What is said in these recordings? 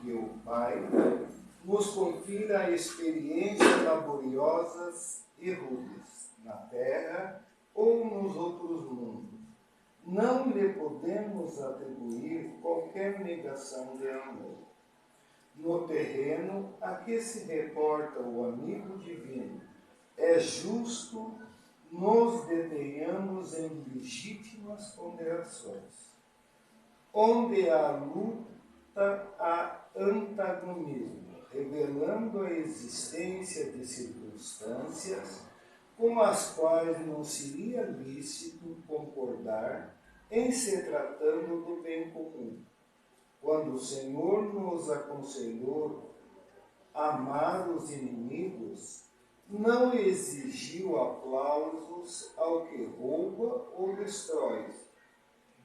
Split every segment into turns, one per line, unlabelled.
que o Pai nos confira a experiências laboriosas e rudes, na terra ou nos outros mundos. Não lhe podemos atribuir qualquer negação de amor. No terreno a que se reporta o amigo divino, é justo nos detenhamos em legítimas ponderações. Onde há luta, há antagonismo, revelando a existência de circunstâncias com as quais não seria lícito concordar em se tratando do bem comum. Quando o Senhor nos aconselhou amar os inimigos, não exigiu aplausos ao que rouba ou destrói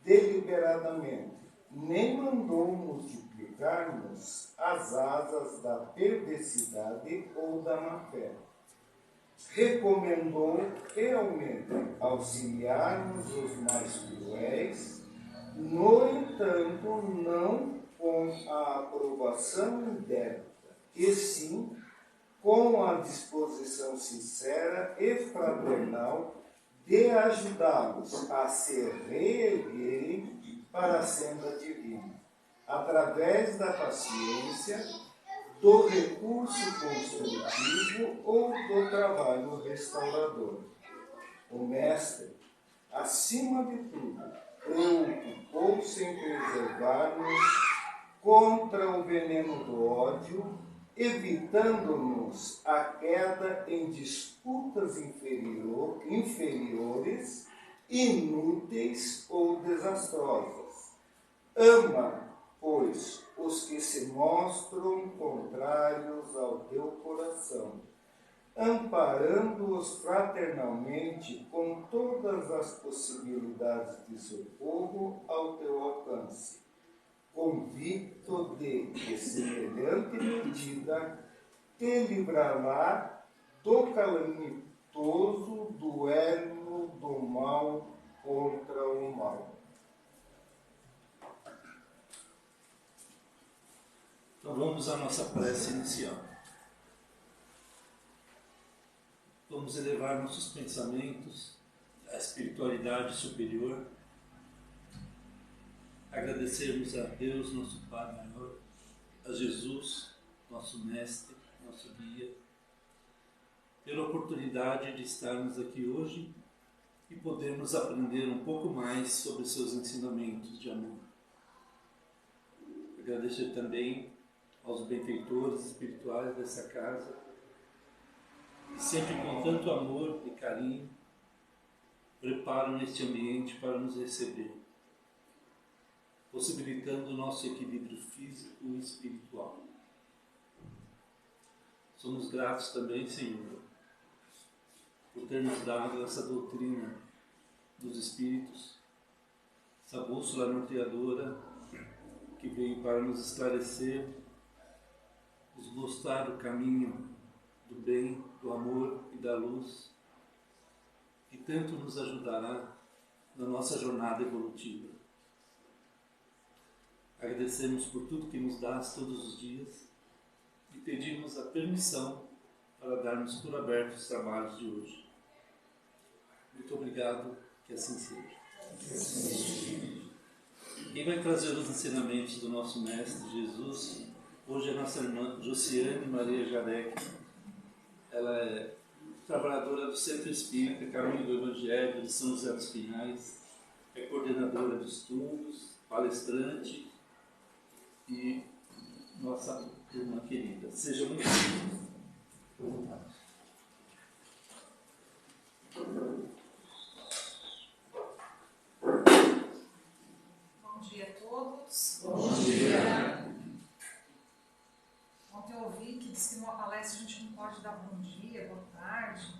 deliberadamente, nem mandou multiplicarmos as asas da perversidade ou da má-fé. Recomendou realmente auxiliarmos os mais cruéis, no entanto, não com a aprovação indébita, e sim com a disposição sincera e fraternal de ajudá-los a se reerguerem para a senda divina, através da paciência, do recurso construtivo ou do trabalho restaurador. O Mestre, acima de tudo, preocupou-se em preservar-nos contra o veneno do ódio, evitando-nos a queda em disputas inferiores, inúteis ou desastrosas. Ama, pois, os que se mostram contrários ao teu coração, amparando-os fraternalmente com todas as possibilidades de socorro ao teu alcance, convicto de que semelhante medida te livrará do calamitoso duelo do mal contra o mal.
Então vamos à nossa prece inicial. Vamos elevar nossos pensamentos à espiritualidade superior, agradecermos a Deus, nosso Pai maior, a Jesus, nosso Mestre, nosso Guia, pela oportunidade de estarmos aqui hoje e podermos aprender um pouco mais sobre seus ensinamentos de amor. Agradecer também aos benfeitores espirituais dessa casa, que sempre com tanto amor e carinho preparam este ambiente para nos receber, possibilitando o nosso equilíbrio físico e espiritual. Somos gratos também, Senhor, por ter nos dado essa doutrina dos Espíritos, essa bússola norteadora que veio para nos esclarecer, nos mostrar o caminho do bem, do amor e da luz, que tanto nos ajudará na nossa jornada evolutiva. Agradecemos por tudo que nos dás todos os dias e pedimos a permissão para darmos por aberto os trabalhos de hoje. Muito obrigado, que assim seja. Quem vai trazer os ensinamentos do nosso Mestre Jesus, hoje é a nossa irmã Josiane Maria Jarec. Ela é trabalhadora do Centro Espírita Caminho do Evangelho de São José dos Pinhais, é coordenadora de estudos, palestrante e nossa irmã querida. Seja muito bem-vinda.
Bom dia a todos.
Bom dia.
Ontem eu ouvi que diz que numa palestra a gente não pode dar bom dia, boa tarde.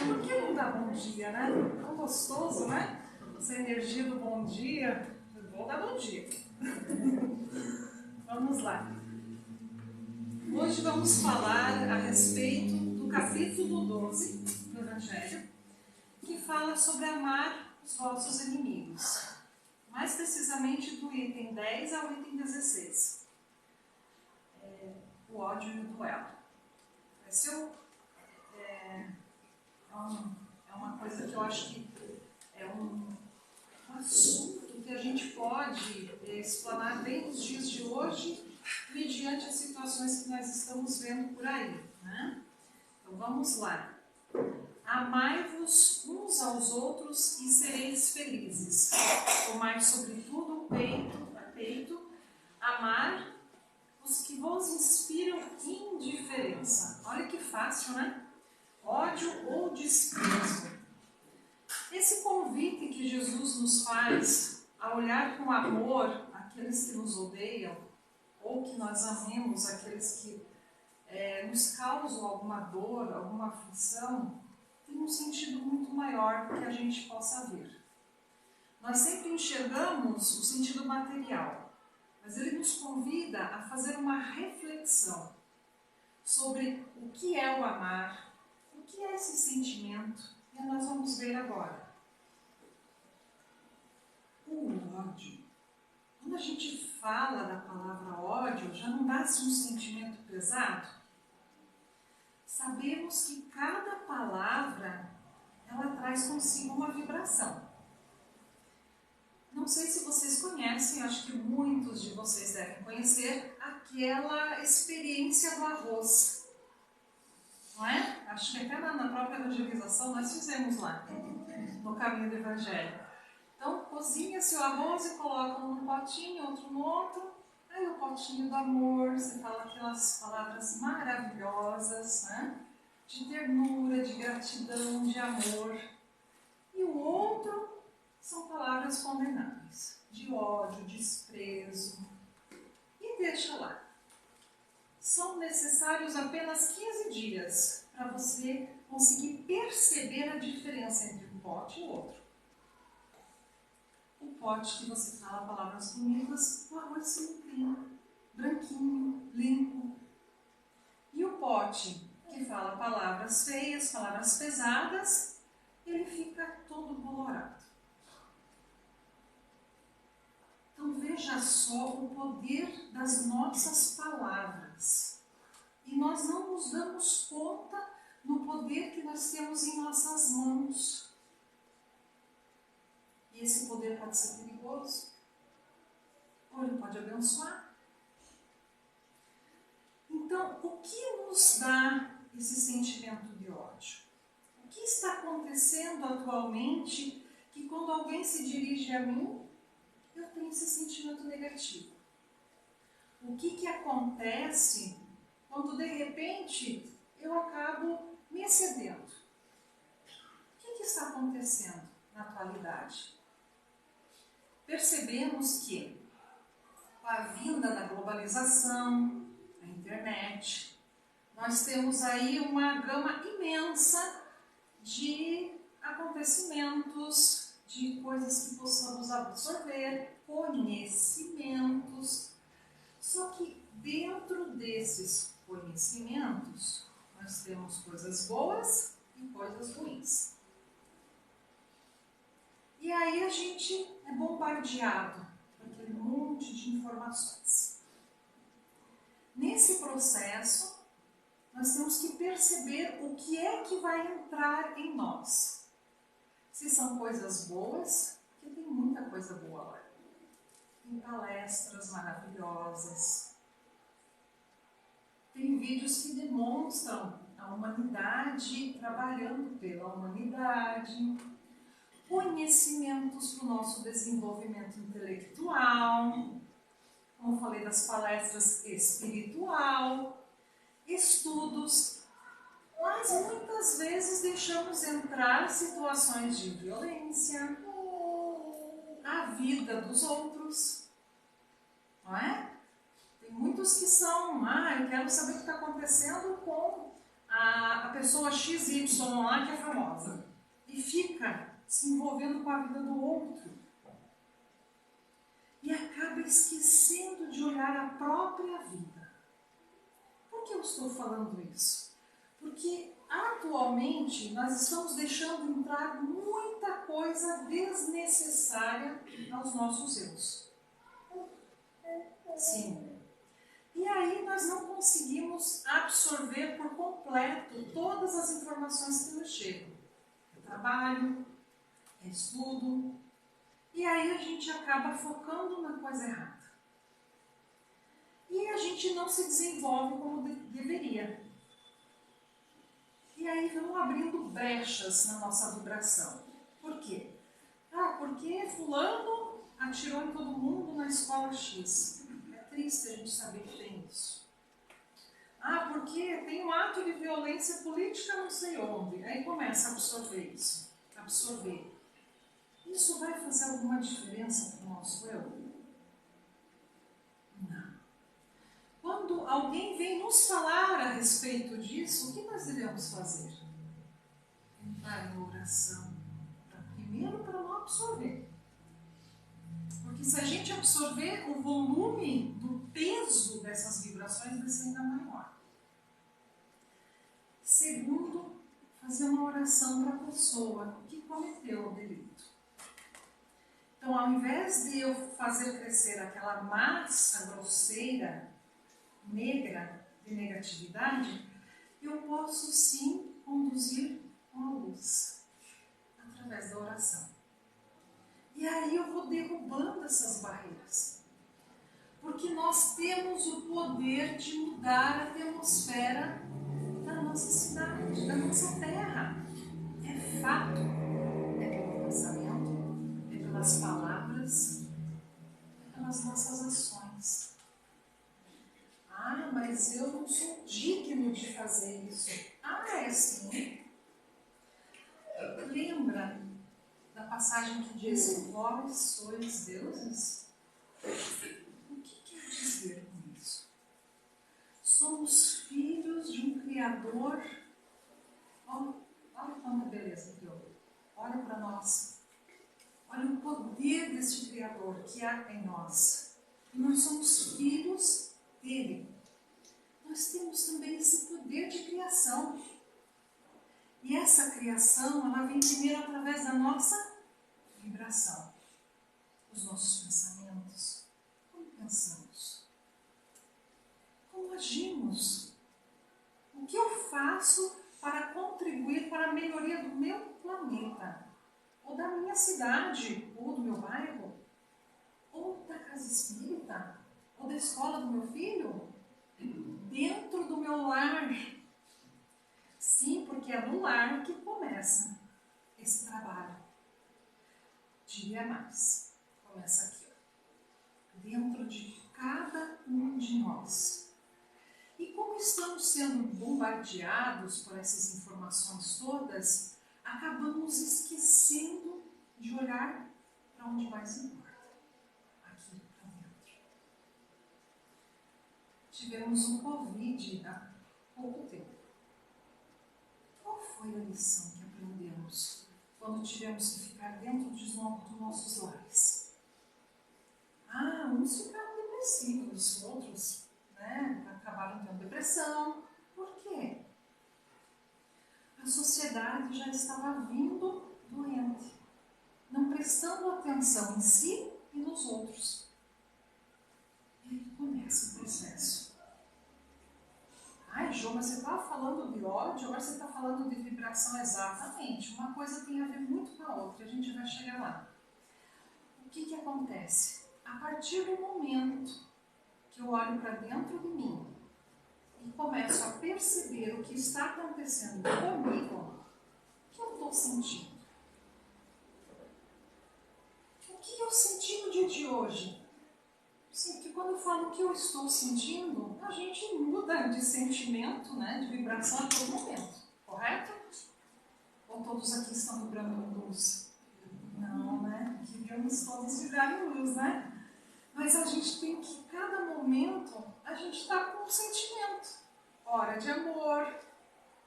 Por que não dá bom dia, né? Tão gostoso, né? Essa energia do bom dia. Eu vou dar bom dia. Vamos lá. Hoje vamos falar a respeito do capítulo 12 do Evangelho, que fala sobre amar os vossos inimigos. Mais precisamente do item 10 ao item 16. Esse é uma coisa que eu acho que é um assunto que a gente pode explanar bem nos dias de hoje, mediante as situações que nós estamos vendo por aí, né? Então vamos lá. Amai-vos uns aos outros e sereis felizes. Tomai sobretudo peito, amar os que vos inspiram indiferença. Olha que fácil, né? Ódio ou desprezo. Esse convite que Jesus nos faz a olhar com amor aqueles que nos odeiam, ou que nós amemos aqueles que nos causam alguma dor, alguma aflição, tem um sentido muito maior que a gente possa ver. Nós sempre enxergamos o sentido material, mas ele nos convida a fazer uma reflexão sobre o que é o amar, o que é esse sentimento, e nós vamos ver agora. O ódio. Quando a gente fala da palavra ódio, já não dá-se um sentimento pesado? Sabemos que cada palavra, ela traz consigo uma vibração. Não sei se vocês conhecem, acho que muitos de vocês devem conhecer, aquela experiência do arroz. Não é? Acho que até na própria evangelização nós fizemos lá, no caminho do evangelho. Então, cozinha-se o arroz e coloca um num potinho, outro no outro. Aí o potinho do amor, você fala aquelas palavras maravilhosas, né? De ternura, de gratidão, de amor. E o outro são palavras condenáveis, de ódio, desprezo. E deixa lá. São necessários apenas 15 dias para você conseguir perceber a diferença entre um pote e o outro. O pote que você fala palavras bonitas, o arroz simplinho, branquinho, limpo. E o pote que fala palavras feias, palavras pesadas, ele fica todo colorado. Então veja só o poder das nossas palavras. E nós não nos damos conta do poder que nós temos em nossas mãos. E esse poder pode ser perigoso, ou ele pode abençoar. Então, o que nos dá esse sentimento de ódio? O que está acontecendo atualmente que quando alguém se dirige a mim, eu tenho esse sentimento negativo? O que acontece quando de repente eu acabo me excedendo? O que está acontecendo na atualidade? Percebemos que com a vinda da globalização, a internet, nós temos aí uma gama imensa de acontecimentos, de coisas que possamos absorver, conhecimentos. Só que dentro desses conhecimentos, nós temos coisas boas e coisas ruins. E aí a gente é bombardeado por aquele monte de informações. Nesse processo, nós temos que perceber o que é que vai entrar em nós. Se são coisas boas, porque tem muita coisa boa lá. Tem palestras maravilhosas. Tem vídeos que demonstram a humanidade trabalhando pela humanidade. Conhecimentos para o nosso desenvolvimento intelectual, como eu falei das palestras espiritual, estudos, mas muitas vezes deixamos entrar situações de violência, a vida dos outros, não é? Tem muitos que são, eu quero saber o que está acontecendo com a pessoa XY lá que é famosa, e fica se envolvendo com a vida do outro. E acaba esquecendo de olhar a própria vida. Por que eu estou falando isso? Porque atualmente nós estamos deixando entrar muita coisa desnecessária aos nossos eus. Sim. E aí nós não conseguimos absorver por completo todas as informações que nos chegam. É trabalho, é estudo, e aí a gente acaba focando na coisa errada. E a gente não se desenvolve como deveria. E aí vão abrindo brechas na nossa vibração. Por quê? Porque fulano atirou em todo mundo na escola X. É triste a gente saber que tem isso. Porque tem um ato de violência política não sei onde. Aí começa a absorver isso. Absorver. Isso vai fazer alguma diferença para o nosso eu? Não. Quando alguém vem nos falar a respeito disso, o que nós devemos fazer? Entrar em oração. Primeiro para não absorver. Porque se a gente absorver, o volume do peso dessas vibrações vai ser ainda maior. Segundo, fazer uma oração para a pessoa que cometeu o delito. Então, ao invés de eu fazer crescer aquela massa grosseira, negra, de negatividade, eu posso sim conduzir com a luz, através da oração. E aí eu vou derrubando essas barreiras. Porque nós temos o poder de mudar a atmosfera da nossa cidade, da nossa terra. É fato. É pelo pensamento, é pelas palavras, é pelas nossas ações. Mas eu não sou digno de fazer isso. É sim. Lembra da passagem que diz: vós sois deuses? O que quer dizer com isso? Somos filhos de um Criador. Olha quanta beleza que eu. Olha para nós. Olha o poder desse Criador que há em nós. E nós somos filhos dele. Nós temos também esse poder de criação. E essa criação, ela vem primeiro através da nossa vibração. Os nossos pensamentos. Como pensamos? Como agimos? O que eu faço para contribuir para a melhoria do meu planeta? Ou da minha cidade? Ou do meu bairro? Ou da casa espírita? Ou da escola do meu filho? Dentro do meu lar. Sim, porque é no lar que começa esse trabalho. Diria mais. Começa aqui, dentro de cada um de nós. E como estamos sendo bombardeados por essas informações todas, acabamos esquecendo de olhar para onde mais importa. Aqui para dentro. Tivemos um Covid há pouco tempo. Qual foi a lição que aprendemos quando tivemos que ficar dentro dos nossos lares? Uns ficaram depressivos, outros acabaram tendo depressão. Por quê? A sociedade já estava vindo doente, não prestando atenção em si e nos outros. E aí começa o processo. João, mas você estava falando de ódio, agora você está falando de vibração. Exatamente. Uma coisa tem a ver muito com a outra, a gente vai chegar lá. O que acontece? A partir do momento que eu olho para dentro de mim e começo a perceber o que está acontecendo comigo, o que eu estou sentindo? O que eu senti no dia de hoje? Sim, porque quando eu falo o que eu estou sentindo, a gente muda de sentimento, de vibração a todo momento, correto? Ou todos aqui estão vibrando em luz? Não, queríamos todos vibrar em luz, Mas a gente tem que, cada momento, a gente está com um sentimento. Hora de amor,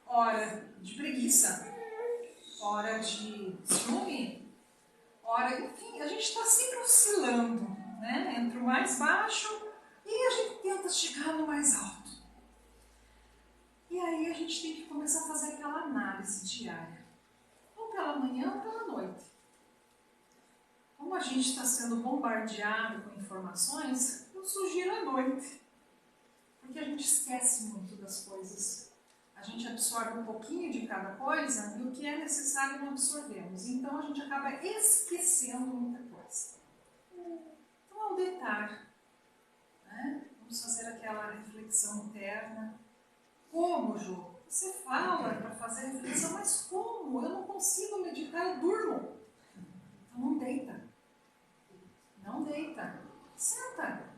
hora de preguiça, hora de ciúme, enfim, a gente está sempre oscilando, entre o mais baixo e a gente tenta chegar no mais alto. E aí a gente tem que começar a fazer aquela análise diária, ou pela manhã ou pela noite. Como a gente está sendo bombardeado com informações, eu sugiro à noite. Porque a gente esquece muito das coisas. A gente absorve um pouquinho de cada coisa e o que é necessário não absorvemos. Então a gente acaba esquecendo muita coisa. Então, ao deitar, né, vamos fazer aquela reflexão interna. Como, Ju? Você fala para fazer reflexão, mas como? Eu não consigo meditar, eu durmo. Então não deita. Não deita. Senta.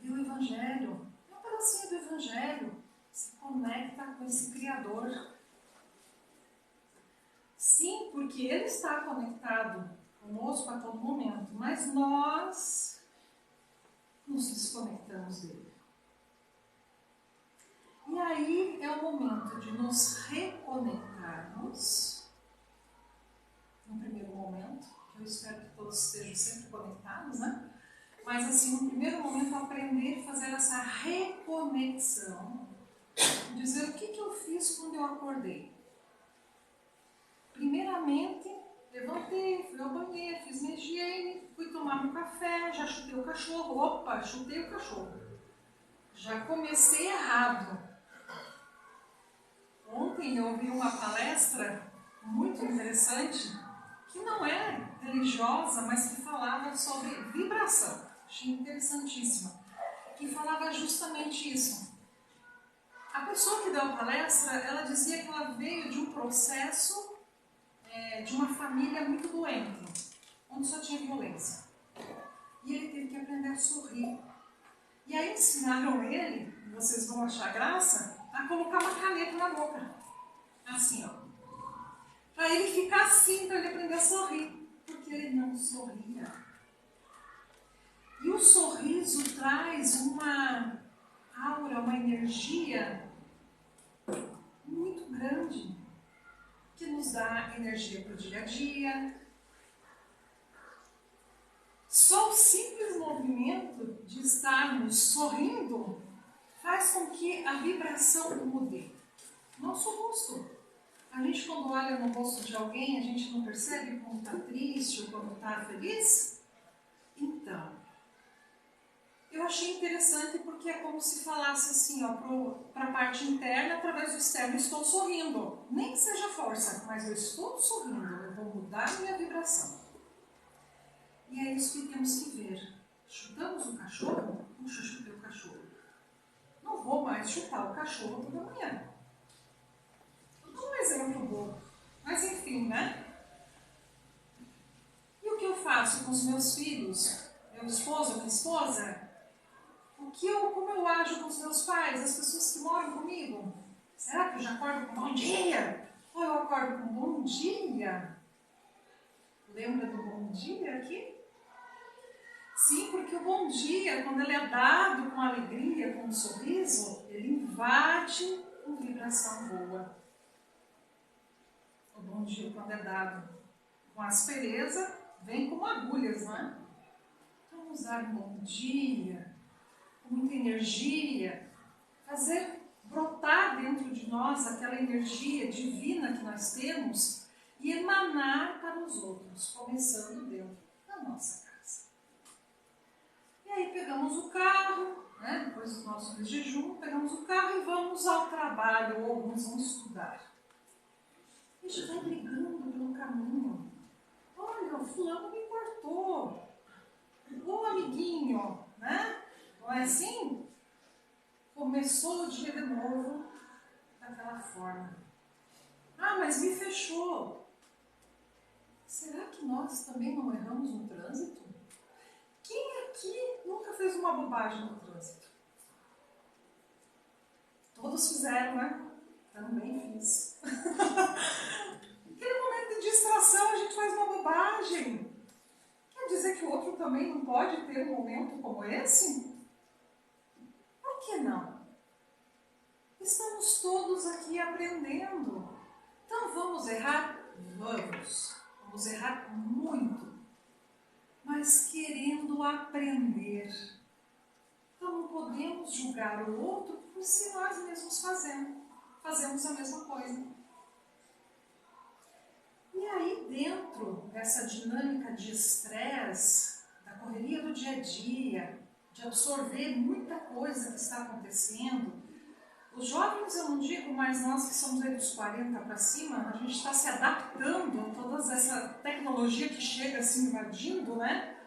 Lê o Evangelho. É um pedacinho do Evangelho. Se conecta com esse Criador. Sim, porque Ele está conectado conosco a todo momento, mas nós nos desconectamos dele. E aí é o momento de nos reconectarmos, no primeiro momento, que eu espero que todos estejam sempre conectados, né? Mas assim, no primeiro momento, aprender a fazer essa reconexão, dizer o que eu fiz quando eu acordei. Primeiramente, levantei, fui ao banheiro, fiz minha higiene, fui tomar um café, já chutei o cachorro. Opa, chutei o cachorro. Já comecei errado. Ontem eu ouvi uma palestra muito interessante, que não é religiosa, mas que falava sobre vibração. Achei interessantíssima. Que falava justamente isso. A pessoa que deu a palestra, ela dizia que ela veio de um processo de uma família muito doente, onde só tinha violência. E ele teve que aprender a sorrir. E aí ensinaram ele, vocês vão achar graça, a colocar uma caneta na boca. Assim, ó. Para ele ficar assim, para ele aprender a sorrir. Porque ele não sorria. E o sorriso traz uma aura, uma energia muito grande, que nos dá energia para o dia a dia. Só o simples movimento de estarmos sorrindo faz com que a vibração mude. Nosso rosto. A gente, quando olha no rosto de alguém, a gente não percebe como está triste ou como está feliz? Então, eu achei interessante porque é como se falasse assim, para a parte interna, através do externo, estou sorrindo. Nem que seja força, mas eu estou sorrindo, eu vou mudar a minha vibração. E é isso que temos que ver. Chutamos o cachorro? Puxa, chutei o cachorro. Não vou mais chutar o cachorro toda manhã. Vou dar um exemplo bobo. Mas enfim, né? E o que eu faço com os meus filhos? Meu esposo, minha esposa? Como eu ajo com os meus pais, as pessoas que moram comigo? Será que eu já acordo com bom dia? Ou eu acordo com bom dia? Lembra do bom dia aqui? Sim, porque o bom dia, quando ele é dado com alegria, com um sorriso, ele invade com vibração boa. O bom dia, quando é dado com aspereza, vem como agulhas, não é? Então, vamos dar um bom dia, com muita energia, fazer brotar dentro de nós aquela energia divina que nós temos e emanar para os outros, começando dentro da nossa casa. E aí pegamos o carro, né, depois do nosso jejum, pegamos o carro e vamos ao trabalho ou vamos estudar. A gente vai brigando pelo caminho. Olha, o fulano me cortou. Ô amiguinho, né? Não é assim? Começou o dia de novo daquela forma. Ah, mas me fechou. Será que nós também não erramos no trânsito? Quem aqui nunca fez uma bobagem no trânsito? Todos fizeram, né? Também fiz. Naquele momento de distração a gente faz uma bobagem. Quer dizer que o outro também não pode ter um momento como esse? Por que não? Estamos todos aqui aprendendo. Então vamos errar? Vamos. Vamos errar muito. Mas querendo aprender. Então não podemos julgar o outro por se nós mesmos fazemos a mesma coisa. E aí dentro dessa dinâmica de estresse, da correria do dia a dia, de absorver muita coisa que está acontecendo. Os jovens, eu não digo, mas nós que somos aí dos 40 para cima, a gente está se adaptando a toda essa tecnologia que chega assim invadindo, né?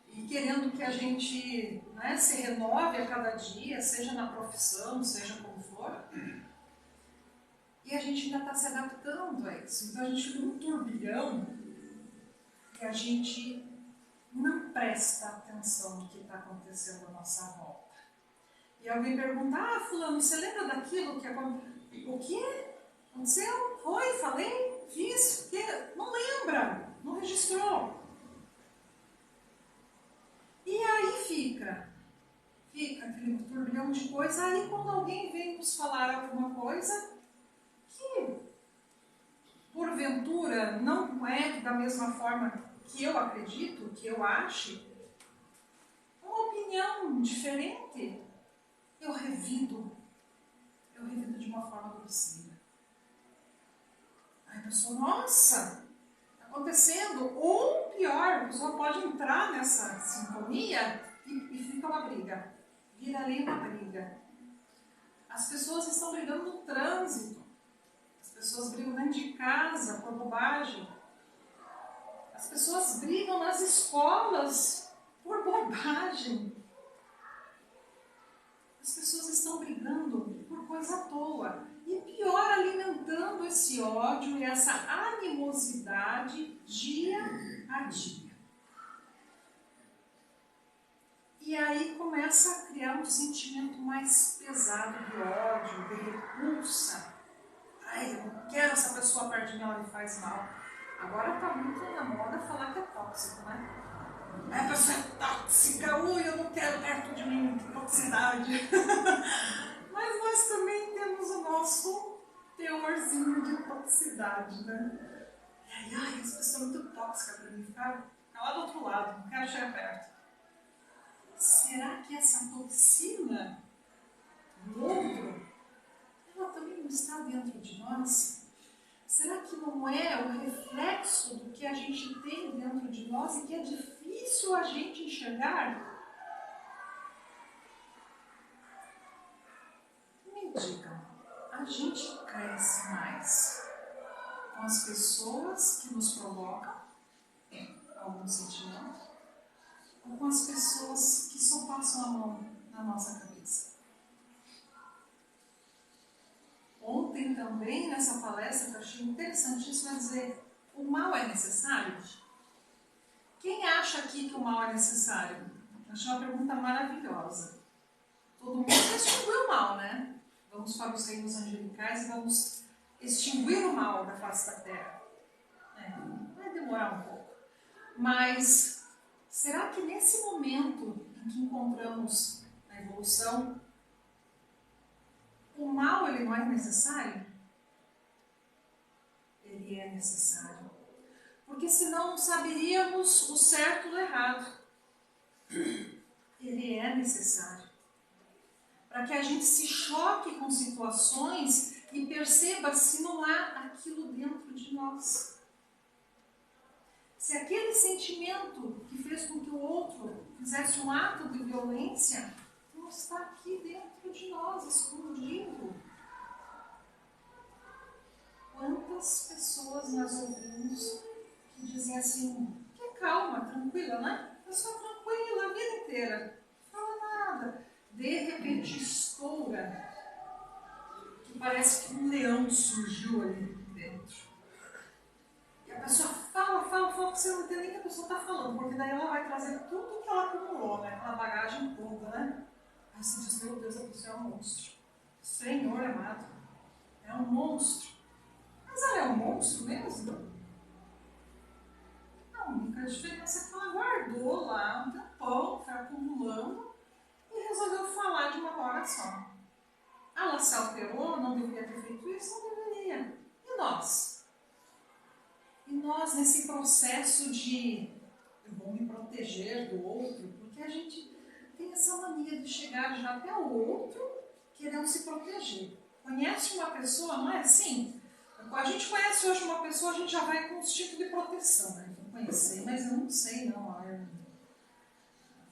E querendo que a gente, né, se renove a cada dia, seja na profissão, seja como for. E a gente ainda está se adaptando a isso. Então a gente fica num turbilhão que a gente não presta atenção no que está acontecendo à nossa volta. E alguém pergunta, fulano, você lembra daquilo que aconteceu? O quê? Aconteceu? Foi? Falei? Fiz? Que? Não lembra? Não registrou? E aí fica aquele turbilhão de coisa. Aí quando alguém vem nos falar alguma coisa que, porventura, não é da mesma forma que eu acredito, que eu ache, uma opinião diferente, eu revido de uma forma grosseira. Aí a pessoa, nossa, está acontecendo. Ou pior, a pessoa pode entrar nessa sintonia e fica uma briga. Vira ali uma briga. As pessoas estão brigando no trânsito. As pessoas brigam dentro de casa por bobagem. As pessoas brigam nas escolas por bobagem. As pessoas estão brigando por coisa à toa. E pior, alimentando esse ódio e essa animosidade dia a dia. E aí começa a criar um sentimento mais pesado de ódio, de repulsa. Ai, eu não quero essa pessoa perto de mim, ela me faz mal. Agora está muito na moda falar que é tóxico, né? A pessoa é tóxica, ui, eu não quero perto de mim, que toxicidade. Mas nós também temos o nosso teorzinho de toxicidade, né? E aí, essa pessoa é muito tóxica para mim, ficar lá do outro lado, não quero chegar perto. Será que essa toxina do outro, ela também não está dentro de nós? Será que não é o reflexo do que a gente tem dentro de nós e que é difícil a gente enxergar? Me digam, a gente cresce mais com as pessoas que nos provocam algum sentimento ou com as pessoas que só passam a mão na nossa cabeça? Ontem também, nessa palestra, que eu achei interessantíssimo, é dizer, o mal é necessário? Quem acha aqui que o mal é necessário? Eu achei uma pergunta maravilhosa. Todo mundo quer extinguir o mal, né? Vamos para os reinos angelicais e vamos extinguir o mal da face da terra. Vai demorar um pouco. Mas, será que nesse momento em que encontramos a evolução, o mal, ele não é necessário? Ele é necessário. Porque senão não saberíamos o certo do errado. Ele é necessário. Para que a gente se choque com situações e perceba se não há aquilo dentro de nós. Se aquele sentimento que fez com que o outro fizesse um ato de violência não está aqui dentro de nós, escondido. Quantas pessoas nós ouvimos que dizem assim, que é calma, tranquila, né? Eu sou tranquila a vida inteira, não fala nada. De repente estoura, que parece que um leão surgiu ali dentro. E a pessoa fala, você não entende nem o que a pessoa está falando, porque daí ela vai trazer tudo que ela acumulou, né? Aquela bagagem toda, né? Aí você diz, meu Deus, a pessoa é um monstro. Senhor amado, é um monstro. Mas ela é um monstro mesmo? A única diferença é que ela guardou lá um tempão, foi acumulando e resolveu falar de uma hora só. Ela se alterou, não deveria ter feito isso? Não deveria. E nós? E nós nesse processo de eu vou me proteger do outro, porque a gente tem essa mania de chegar já até o outro querendo se proteger. Conhece uma pessoa, não é assim? A gente conhece hoje uma pessoa, a gente já vai com um tipo de proteção, né? Vou conhecer, mas eu não sei, não. Eu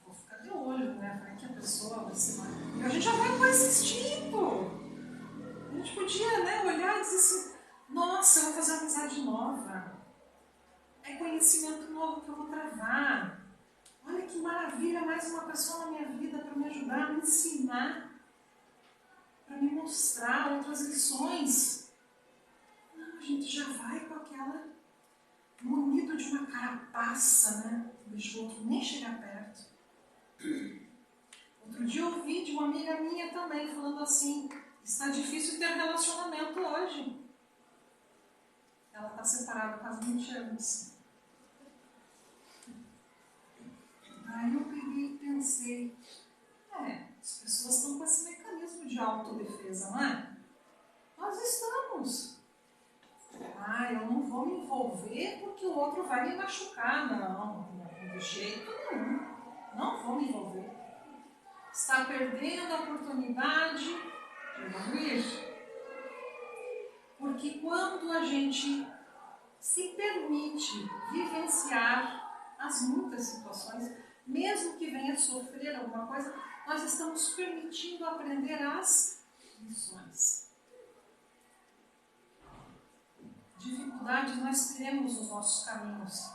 vou ficar de olho, né? pessoa vai ser mais... A gente já vai com esse instinto. A gente podia, né, olhar e dizer assim, nossa, eu vou fazer uma amizade nova. É conhecimento novo que eu vou travar. Olha que maravilha, mais uma pessoa na minha vida para me ajudar, a me ensinar, para me mostrar outras lições. Não, a gente já vai com aquela munido de uma carapaça, né? Deixa o outro nem chegar perto. Outro dia eu ouvi de uma amiga minha também falando assim, está difícil ter relacionamento hoje. Ela está separada faz 20 anos. Aí eu peguei e pensei, as pessoas estão com esse mecanismo de autodefesa, não é? Nós estamos. Eu não vou me envolver porque o outro vai me machucar. Não, de jeito nenhum. Não vou me envolver. Está perdendo a oportunidade de evoluir. Porque quando a gente se permite vivenciar as muitas situações, mesmo que venha sofrer alguma coisa, nós estamos permitindo aprender as lições. Dificuldades nós teremos nos nossos caminhos.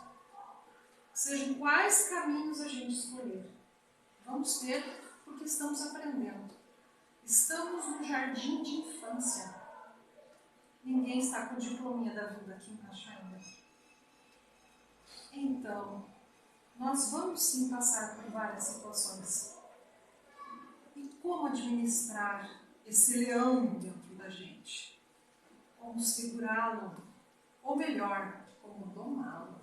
Sejam quais caminhos a gente escolher. Vamos ter porque estamos aprendendo. Estamos no jardim de infância. Ninguém está com o diplominha da vida aqui embaixo ainda. Então, nós vamos sim passar por várias situações. E como administrar esse leão dentro da gente? Como segurá-lo? Ou melhor, como domá-lo?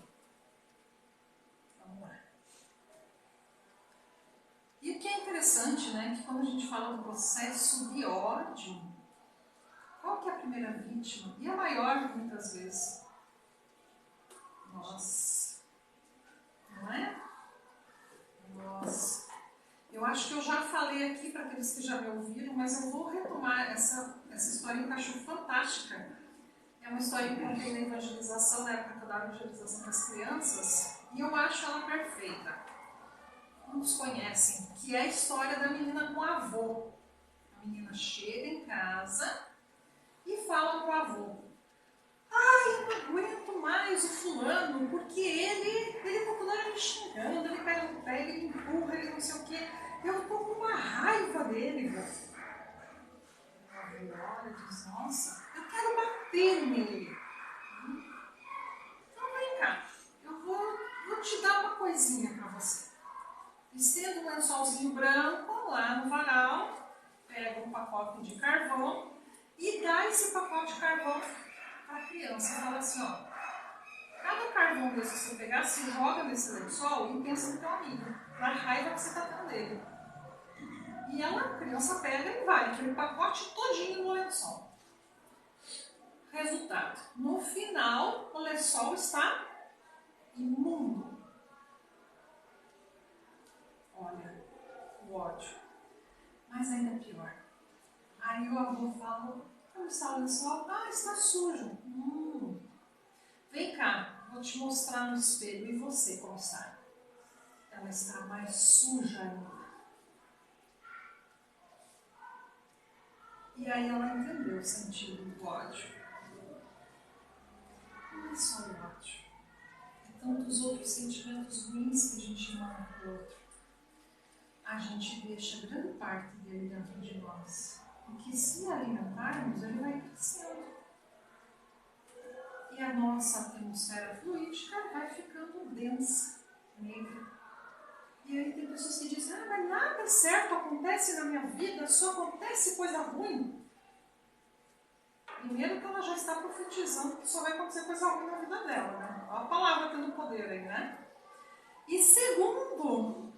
Vamos lá. E o que é interessante, né, que quando a gente fala do processo de ódio, qual que é a primeira vítima? E a maior, muitas vezes? Nós. Não é? Nós. Eu acho que eu já falei aqui para aqueles que já me ouviram, mas eu vou retomar essa história que eu acho fantástica. É uma história que eu contei na evangelização, na época que eu dava evangelização para as crianças, e eu acho ela perfeita. Muitos conhecem, que é a história da menina com o avô. A menina chega em casa e fala pro avô: eu não aguento mais o fulano, porque ele tá toda hora me xingando, ele pega no pé, ele me empurra, ele não sei o quê. Eu tô com uma raiva dele, vô. O avô olha e diz: nossa, eu quero bater nele. Então vem cá, eu vou te dar uma coisinha pra você. Estendo um lençolzinho branco lá no varal, pega um pacote de carvão e dá esse pacote de carvão para a criança. Fala assim, cada carvão desse que você pegar, se joga nesse lençol e pensa no teu amigo, na raiva que você está tendo dele. E a criança pega e vai, aquele pacote todinho no lençol. Resultado, no final, o lençol está imundo. Olha, o ódio. Mas ainda pior. Aí o avô fala: como está o lençol? Está sujo. Vem cá, vou te mostrar no espelho. E você, como está? Ela está mais suja ainda. E aí ela entendeu o sentido do ódio. Não é só o ódio. É tantos outros sentimentos ruins que a gente manda para o outro. A gente deixa grande parte dele dentro de nós. Porque se alimentarmos, ele vai crescendo. E a nossa atmosfera fluídica vai ficando densa, negra. E aí tem pessoas que dizem: mas nada certo acontece na minha vida, só acontece coisa ruim. Primeiro que ela já está profetizando que só vai acontecer coisa ruim na vida dela, né? Olha a palavra tendo poder aí, né? E segundo, o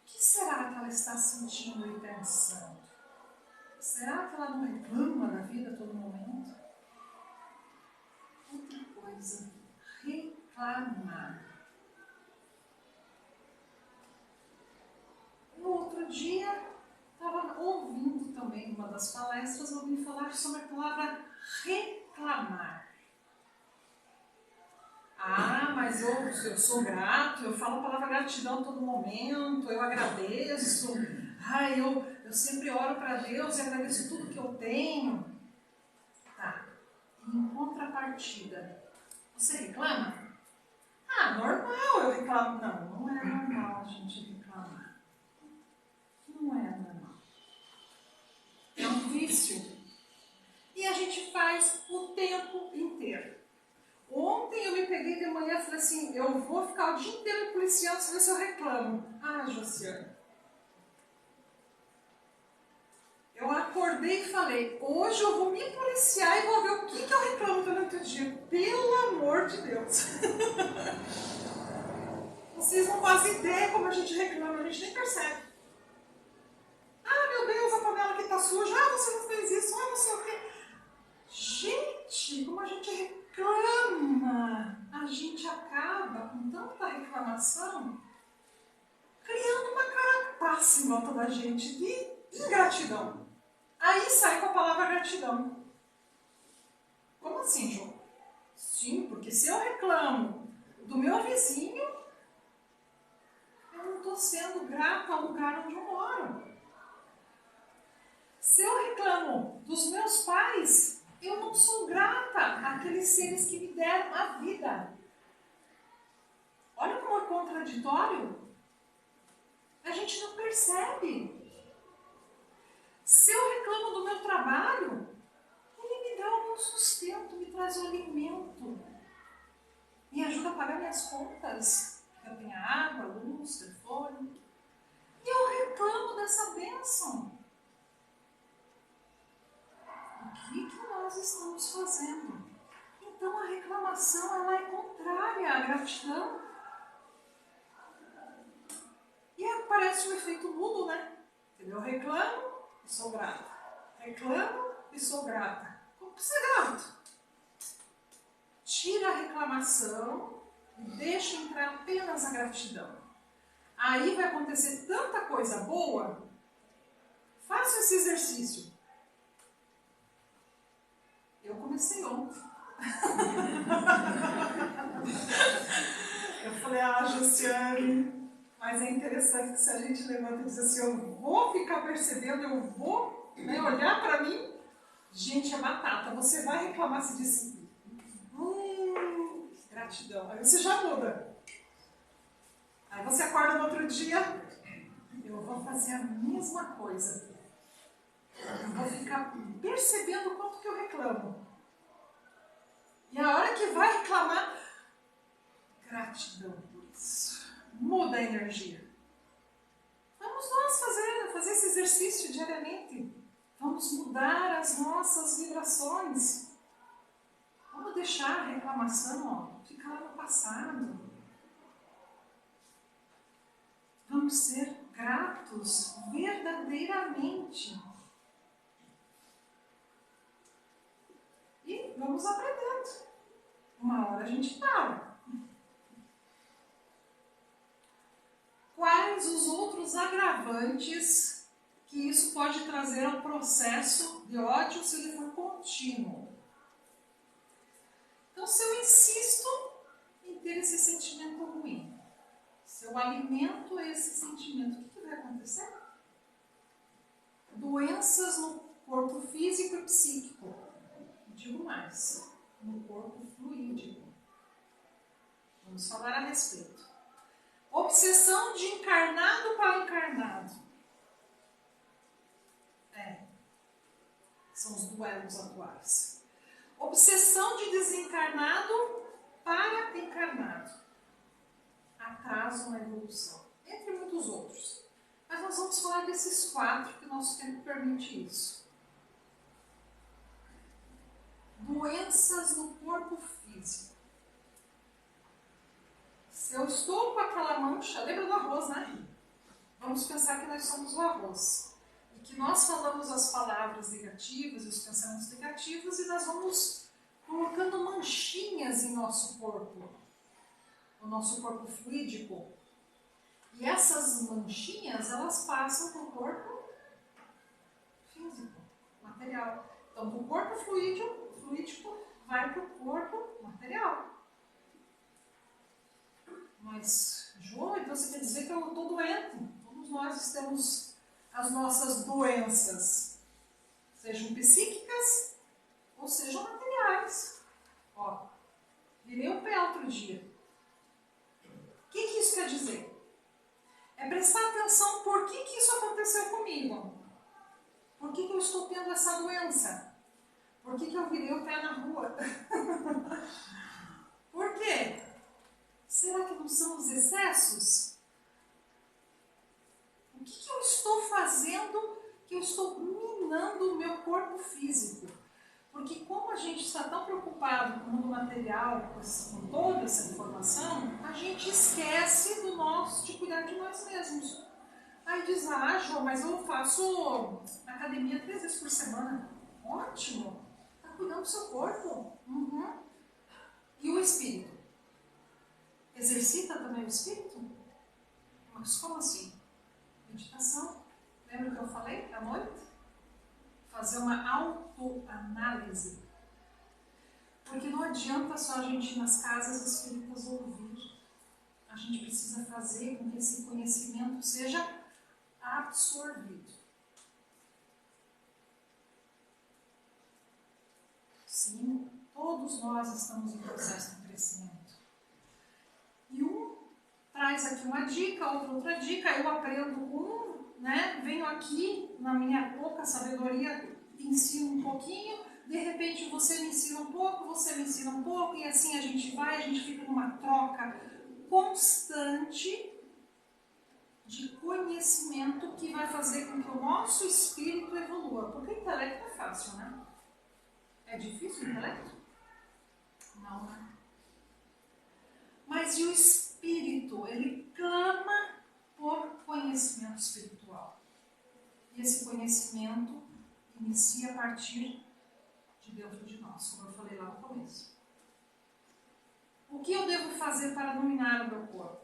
que será que ela está sentindo e pensando? Será que ela não reclama da vida a todo momento? Outra coisa, reclamar. No outro dia, estava ouvindo também uma das palestras, ouvi falar sobre a palavra reclamar. Mas eu sou grato, eu falo a palavra gratidão a todo momento, eu agradeço. Ai, eu sempre oro para Deus e agradeço tudo que eu tenho. Tá. Em contrapartida, você reclama? Ah, normal, eu reclamo. Não, não é normal a gente reclamar. Não é normal. É um vício. E a gente faz o tempo inteiro. Ontem eu me peguei de manhã e falei assim, eu vou ficar o dia inteiro me policiando para ver se eu reclamo. Ah, Josiane. Eu acordei e falei, hoje eu vou me policiar e vou ver o que eu reclamo durante o dia. Pelo amor de Deus. Vocês não fazem ideia como a gente reclama, a gente nem percebe. Ah, meu Deus, a panela aqui está suja. Ah, você não fez isso. Ah, não sei o quê. Gente, como a gente reclama. A gente acaba com tanta reclamação criando uma carapaça em volta da gente de ingratidão. Aí sai com a palavra gratidão. Como assim, João? Sim, porque se eu reclamo do meu vizinho, eu não estou sendo grata ao lugar onde eu moro. Se eu reclamo dos meus pais, eu não sou grata àqueles seres que me deram a vida. Olha como é contraditório. A gente não percebe. Se eu reclamo do meu trabalho, ele me dá o meu sustento, me traz o alimento, me ajuda a pagar minhas contas. Eu tenho água, luz, telefone. E eu reclamo dessa bênção. O que nós estamos fazendo? Então a reclamação ela é contrária à gratidão. E aparece um efeito mudo, né? Eu reclamo e sou grata. Reclamo e sou grata. Como que você é grato? Tira a reclamação e deixa entrar apenas a gratidão. Aí vai acontecer tanta coisa boa. Faça esse exercício. Eu comecei ontem. Eu falei, Josiane, mas é interessante que se a gente levanta e diz assim, eu vou ficar percebendo, eu vou olhar para mim, gente, é batata. Você vai reclamar se diz, gratidão. Aí você já muda. Aí você acorda no outro dia, eu vou fazer a mesma coisa. Eu vou ficar percebendo o quanto que eu reclamo. E a hora que vai reclamar, gratidão por isso. Muda a energia. Vamos nós fazer esse exercício diariamente. Vamos mudar as nossas vibrações. Vamos deixar a reclamação ficar lá no passado. Vamos ser gratos verdadeiramente. E vamos aprendendo. Uma hora a gente para. Quais os outros agravantes que isso pode trazer ao processo de ódio se ele for contínuo? Então, se eu insisto em ter esse sentimento ruim, se eu alimento esse sentimento, o que vai acontecer? Doenças no corpo físico e psíquico. Digo mais, no corpo fluídico. Vamos falar a respeito. Obsessão de encarnado para encarnado. São os duelos atuais. Obsessão de desencarnado para encarnado. Atraso na evolução. Entre muitos outros. Mas nós vamos falar desses 4 que nosso tempo permite isso. Doenças no corpo físico. Se eu estou com aquela mancha, lembra do arroz, né? Vamos pensar que nós somos o arroz. E que nós falamos as palavras negativas e os pensamentos negativos e nós vamos colocando manchinhas em nosso corpo. O nosso corpo fluídico. E essas manchinhas, elas passam para o corpo físico, material. Então, do corpo fluídico vai para o corpo material. Mas, João, então você quer dizer que eu estou doente? Todos nós estamos as nossas doenças, sejam psíquicas ou sejam materiais. Ó, virei o pé outro dia. O que isso quer dizer? É prestar atenção por que isso aconteceu comigo. Por que eu estou tendo essa doença? Por que eu virei o pé na rua? Por quê? Será que não são os excessos? O que eu estou fazendo que eu estou minando o meu corpo físico? Porque como a gente está tão preocupado com o mundo material, com toda essa informação, a gente esquece de cuidar de nós mesmos. Aí diz, Jo, mas eu faço academia 3 vezes por semana. Ótimo! Está cuidando do seu corpo. Uhum. E o espírito? Exercita também o espírito? Mas como assim? Meditação. Lembra o que eu falei à noite? Fazer uma autoanálise. Porque não adianta só a gente ir nas casas espíritas ouvir. A gente precisa fazer com que esse conhecimento seja absorvido. Sim, todos nós estamos em processo de crescimento. E um traz aqui uma dica, outra dica, eu aprendo venho aqui, na minha pouca sabedoria, ensino um pouquinho, de repente você me ensina um pouco, você me ensina um pouco, e assim a gente fica numa troca constante de conhecimento que vai fazer com que o nosso espírito evolua. Porque o intelecto é fácil, né? É difícil o intelecto? Não, né? Mas e o espírito? Ele clama por conhecimento espiritual. E esse conhecimento inicia a partir de dentro de nós, como eu falei lá no começo. O que eu devo fazer para dominar o meu corpo?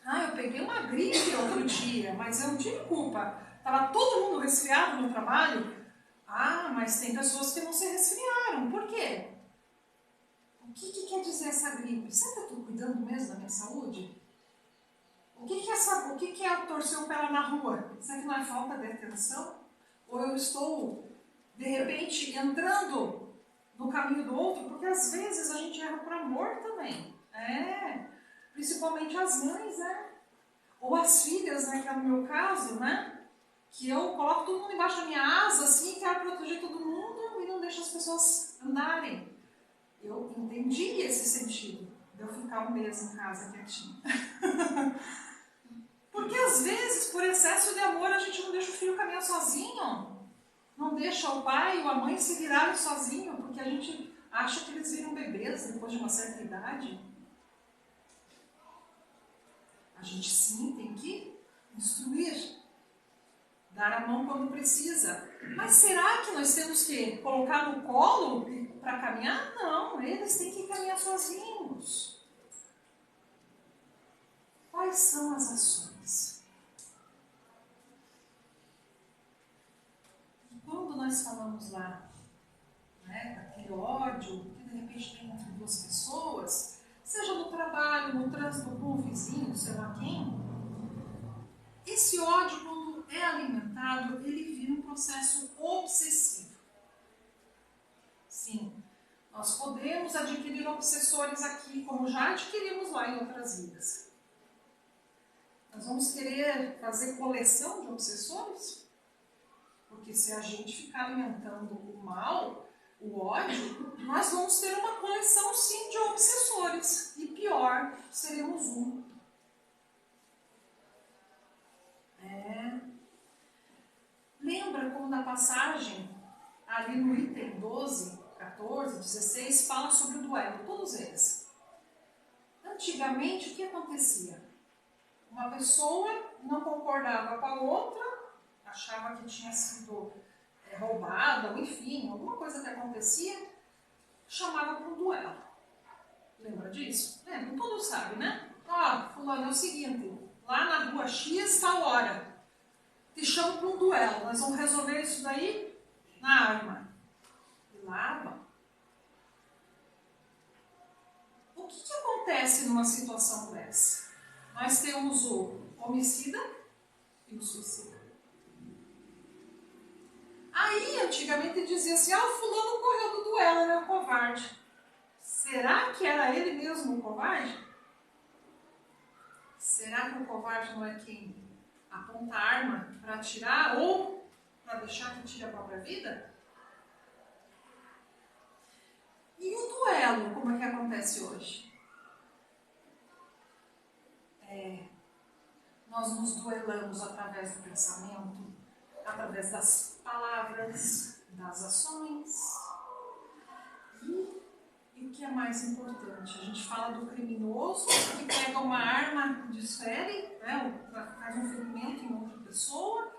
Eu peguei uma gripe outro dia, mas eu não tive culpa. Estava todo mundo resfriado no trabalho. Mas tem pessoas que não se resfriaram. Por quê? O que quer dizer essa gripe? Será que eu estou cuidando mesmo da minha saúde? O que é torcer o pé na rua? Será que não é falta de atenção? Ou eu estou, de repente, entrando no caminho do outro? Porque às vezes a gente erra por amor também. Principalmente as mães, né? Ou as filhas, né? Que é no meu caso, né? Que eu coloco todo mundo embaixo da minha asa, assim, quero proteger todo mundo e não deixo as pessoas andarem. Eu entendi esse sentido de eu ficar um mês em casa quietinha. Porque às vezes, por excesso de amor, a gente não deixa o filho caminhar sozinho. Não deixa o pai ou a mãe se virarem sozinho, porque a gente acha que eles viram bebês depois de uma certa idade. A gente sim tem que instruir, dar a mão quando precisa. Mas será que nós temos que colocar no colo para caminhar? Não, eles têm que caminhar sozinhos. Quais são as ações? E quando nós falamos lá, daquele ódio que de repente tem entre duas pessoas, seja no trabalho, no trânsito com o vizinho, sei lá quem, esse ódio, quando é alimentado, ele vira um processo obsessivo. Sim, nós podemos adquirir obsessores aqui, como já adquirimos lá em outras vidas. Nós vamos querer fazer coleção de obsessores? Porque se a gente ficar alimentando o mal, o ódio, nós vamos ter uma coleção sim de obsessores. E pior, seremos um. Lembra como na passagem, ali no item 12, 14, 16, fala sobre o duelo, todos eles. Antigamente, o que acontecia? Uma pessoa não concordava com a outra, achava que tinha sido roubada, ou enfim, alguma coisa que acontecia, chamava para um duelo. Lembra disso? Lembra? Todo sabe, né? Fulano, é o seguinte, lá na rua X, tal hora, te chamo para um duelo, nós vamos resolver isso daí na arma. E lá, o que acontece numa situação dessa? Nós temos o homicida e o suicida. Aí, antigamente dizia assim, o fulano correu do duelo, ele é um covarde. Será que era ele mesmo o covarde? Será que o covarde não é quem aponta a arma para atirar ou para deixar que tire a própria vida? E o duelo, como é que acontece hoje? Nós nos duelamos através do pensamento, através das palavras, das ações. E o que é mais importante? A gente fala do criminoso que pega uma arma, desfere, né, faz um ferimento em outra pessoa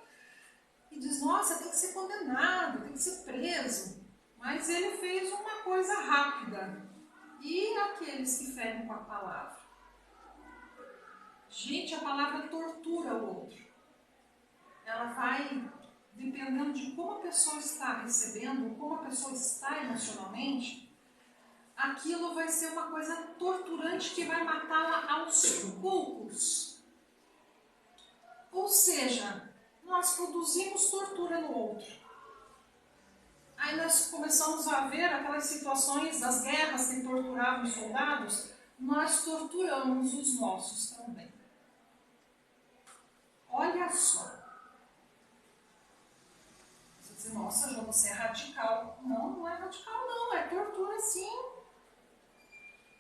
e diz, nossa, tem que ser condenado, tem que ser preso. Mas ele fez uma coisa rápida. E aqueles que ferem com a palavra? Gente, a palavra tortura o outro. Ela vai, dependendo de como a pessoa está recebendo, como a pessoa está emocionalmente, aquilo vai ser uma coisa torturante que vai matá-la aos poucos. Ou seja, nós produzimos tortura no outro. Aí nós começamos a ver aquelas situações das guerras que torturavam os soldados, nós torturamos os nossos também. Olha só. Você diz, nossa, João, você é radical. Não, não é radical não, é tortura sim.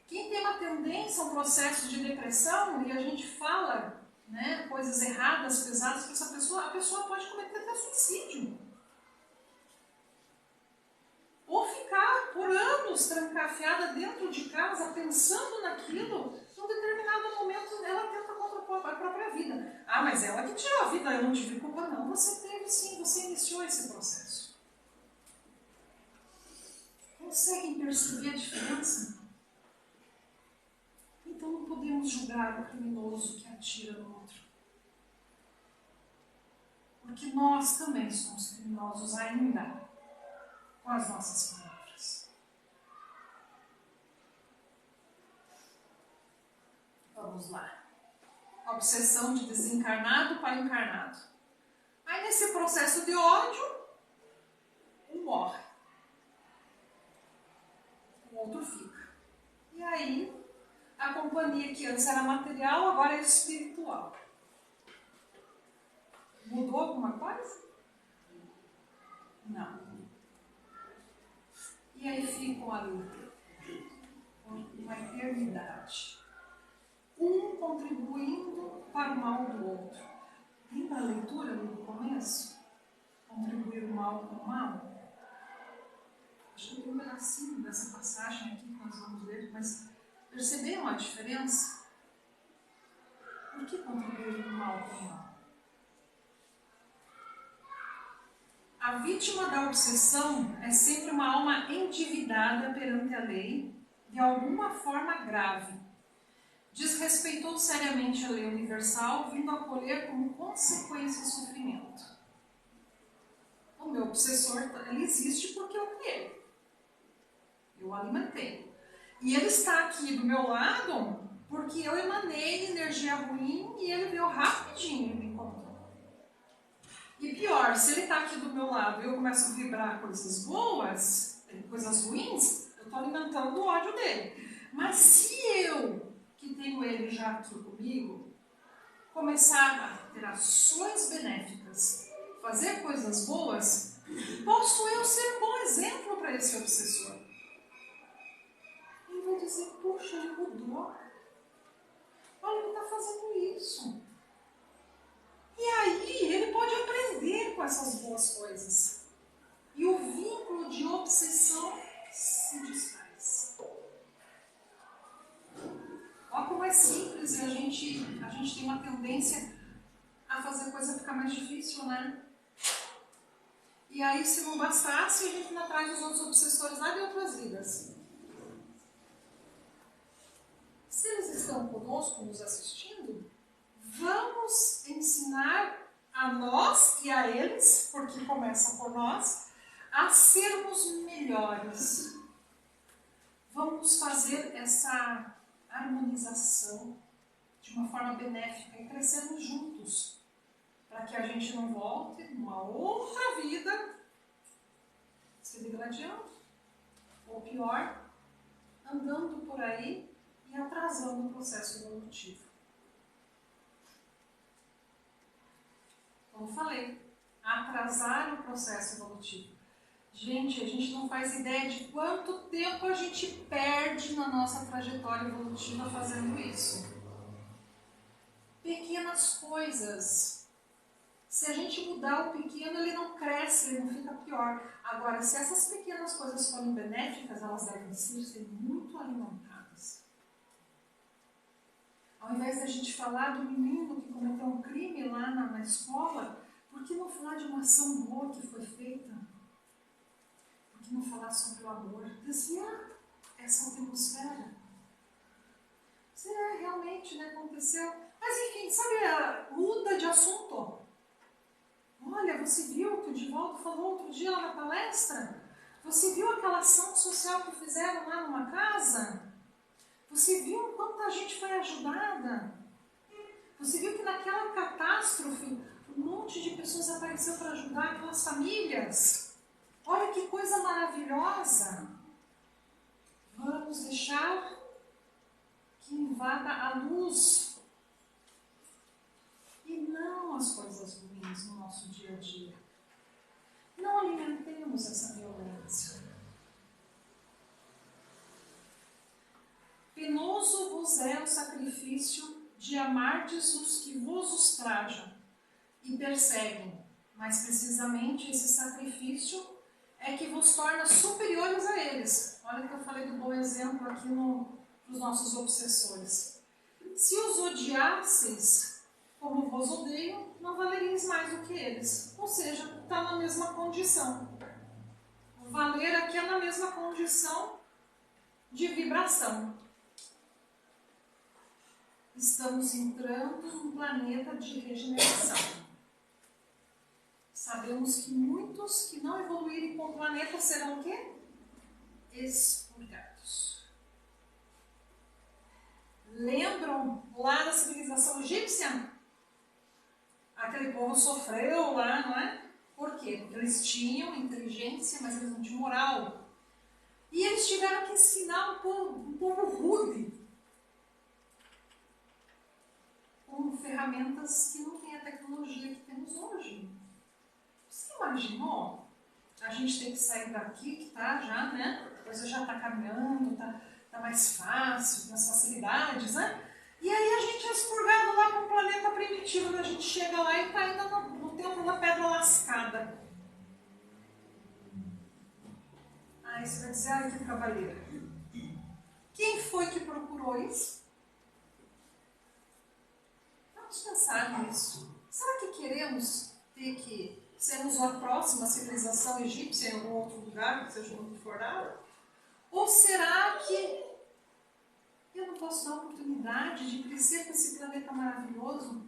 Quem tem uma tendência a um processo de depressão e a gente fala, né, coisas erradas, pesadas para essa pessoa, a pessoa pode cometer até suicídio. Ou ficar por anos trancafiada dentro de casa pensando naquilo, num determinado momento ela tenta contra a própria vida. Ah, mas ela que tirou a vida, eu não tive culpa. Não, você teve sim, você iniciou esse processo. Conseguem perceber a diferença? Então não podemos julgar o criminoso que atira no outro. Porque nós também somos criminosos ainda com as nossas palavras. Vamos lá. Obsessão de desencarnado para encarnado. Aí nesse processo de ódio, um morre. O outro fica. E aí, a companhia que antes era material, agora é espiritual. Mudou alguma coisa? Não. E aí ficam ali por uma eternidade. Um contribuindo para o mal do outro. Lembra a leitura ali do começo? Contribuir o mal com o mal? Acho que tem um pedacinho dessa passagem aqui que nós vamos ler, mas perceberam a diferença? Por que contribuir o mal com o mal? A vítima da obsessão é sempre uma alma endividada perante a lei, de alguma forma grave. Desrespeitou seriamente a lei universal, vindo a colher como consequência o sofrimento. O meu obsessor, ele existe porque eu criei. Eu o alimentei. E ele está aqui do meu lado porque eu emanei energia ruim e ele veio rapidinho e me encontrou. E pior, se ele está aqui do meu lado e eu começo a vibrar coisas boas, coisas ruins, eu estou alimentando o ódio dele. Mas se eu, que tenho ele já aqui comigo, começar a ter ações benéficas, fazer coisas boas, posso eu ser um bom exemplo para esse obsessor. Ele vai dizer, puxa, ele mudou. Olha, ele está fazendo isso. E aí, ele pode aprender com essas boas coisas. E o vínculo de obsessão se desfaz. Olha como é simples e a gente tem uma tendência a fazer a coisa ficar mais difícil, né? E aí, se não bastasse, a gente ainda traz os outros obsessores lá de outras vidas. Se eles estão conosco, nos assistindo, vamos ensinar a nós e a eles, porque começa por nós, a sermos melhores. Vamos fazer essa harmonização de uma forma benéfica e crescermos juntos, para que a gente não volte numa outra vida degradando, ou pior, andando por aí e atrasando o processo evolutivo. Como falei, atrasar o processo evolutivo. Gente, a gente não faz ideia de quanto tempo a gente perde na nossa trajetória evolutiva fazendo isso. Pequenas coisas. Se a gente mudar o pequeno, ele não cresce, ele não fica pior. Agora, se essas pequenas coisas forem benéficas, elas devem ser muito alimentadas. Ao invés da gente falar do menino que cometeu um crime lá na escola, por que não falar de uma ação boa que foi feita? Por que não falar sobre o amor? Desviar essa atmosfera. Será realmente, né, aconteceu? Mas enfim, sabe, muda de assunto. Olha, você viu que o Divaldo falou outro dia lá na palestra? Você viu aquela ação social que fizeram lá numa casa? Você viu quanta gente foi ajudada? Você viu que naquela catástrofe um monte de pessoas apareceu para ajudar aquelas famílias? Olha que coisa maravilhosa! Vamos deixar que invada a luz e não as coisas ruins no nosso dia a dia. Não alimentemos essa violência. Penoso vos é o sacrifício de amardes os que vos ultrajam e perseguem, mas precisamente esse sacrifício é que vos torna superiores a eles. Olha que eu falei do bom exemplo aqui nos nossos obsessores. Se os odiasseis como vos odeiam, não valeríeis mais do que eles. Ou seja, está na mesma condição. Valer aqui é na mesma condição de vibração. Estamos entrando num planeta de regeneração. Sabemos que muitos que não evoluírem com o planeta serão o quê? Expurgados. Lembram lá da civilização egípcia? Aquele povo sofreu lá, não é? Por quê? Porque eles tinham inteligência, mas eles não tinham moral. E eles tiveram que ensinar um povo rude, com ferramentas que não têm a tecnologia que temos hoje. Você imaginou? A gente tem que sair daqui, que tá já, né? A coisa já está caminhando, tá mais fácil, com as facilidades, né? E aí a gente é expurgado lá para o planeta primitivo, né? A gente chega lá e está ainda no tempo da pedra lascada. Aí você vai dizer, ai que trabalheira. Quem foi que procurou isso? Vamos pensar nisso. Será que queremos ter que sermos a próxima civilização egípcia em algum outro lugar, que seja onde for dado? Ou será que eu não posso dar a oportunidade de crescer com esse planeta maravilhoso?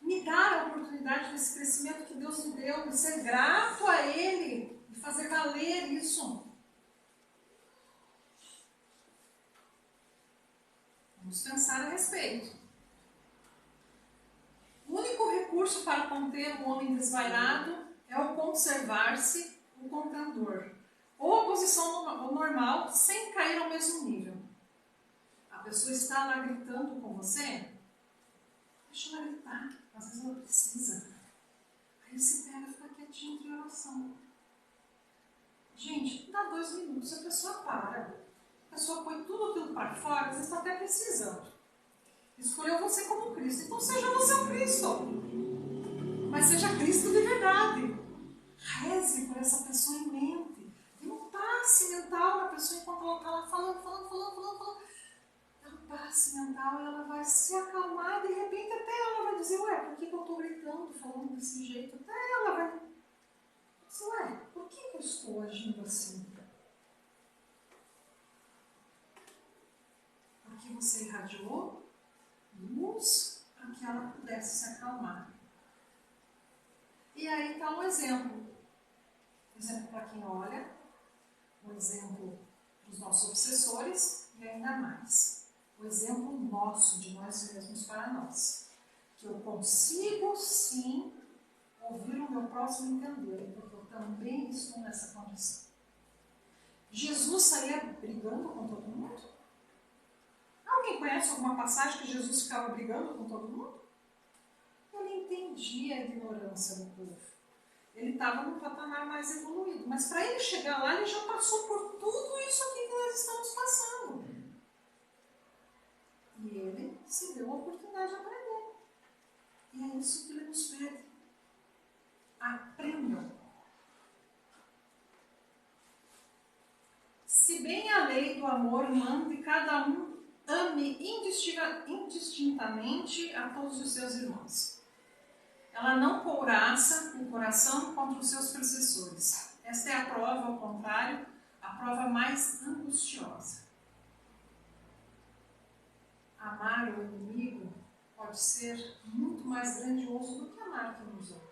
Me dar a oportunidade desse crescimento que Deus me deu, de ser grato a Ele, de fazer valer isso. Vamos pensar a respeito. O único recurso para conter o homem desvairado é o conservar-se, o contendor, ou a posição normal, sem cair ao mesmo nível. A pessoa está lá gritando com você, deixa ela gritar, às vezes ela precisa. Aí você pega e fica quietinho entre oração. Gente, dá 2 minutos, a pessoa para. A pessoa põe tudo aquilo para fora, às vezes está até precisando. Escolheu você como Cristo, então seja você o Cristo. Mas seja Cristo de verdade. Reze por essa pessoa em mente. Tem um passe mental na pessoa enquanto ela está lá falando. É um passe mental e ela vai se acalmar, de repente até ela vai dizer, ué, por que eu estou gritando, falando desse jeito? Até ela vai dizer, ué, por que eu estou agindo assim? Porque você irradiou luz para que ela pudesse se acalmar. E aí está um exemplo. Um exemplo para quem olha, um exemplo para os nossos obsessores e ainda mais. O exemplo nosso, de nós mesmos para nós. Que eu consigo sim ouvir o meu próximo entender, porque eu também estou nessa condição. Jesus saía brigando com todo mundo? Alguém conhece alguma passagem que Jesus ficava brigando com todo mundo? Ele entendia a ignorância do povo. Ele estava num patamar mais evoluído. Mas para ele chegar lá, ele já passou por tudo isso aqui que nós estamos passando. E ele se deu a oportunidade de aprender. E é isso que ele nos pede. Aprendam. Se bem a lei do amor manda que cada um ame indistintamente a todos os seus irmãos. Ela não couraça o coração contra os seus predecessores. Esta é a prova, ao contrário, a prova mais angustiosa. Amar o inimigo pode ser muito mais grandioso do que amar quem nos ama.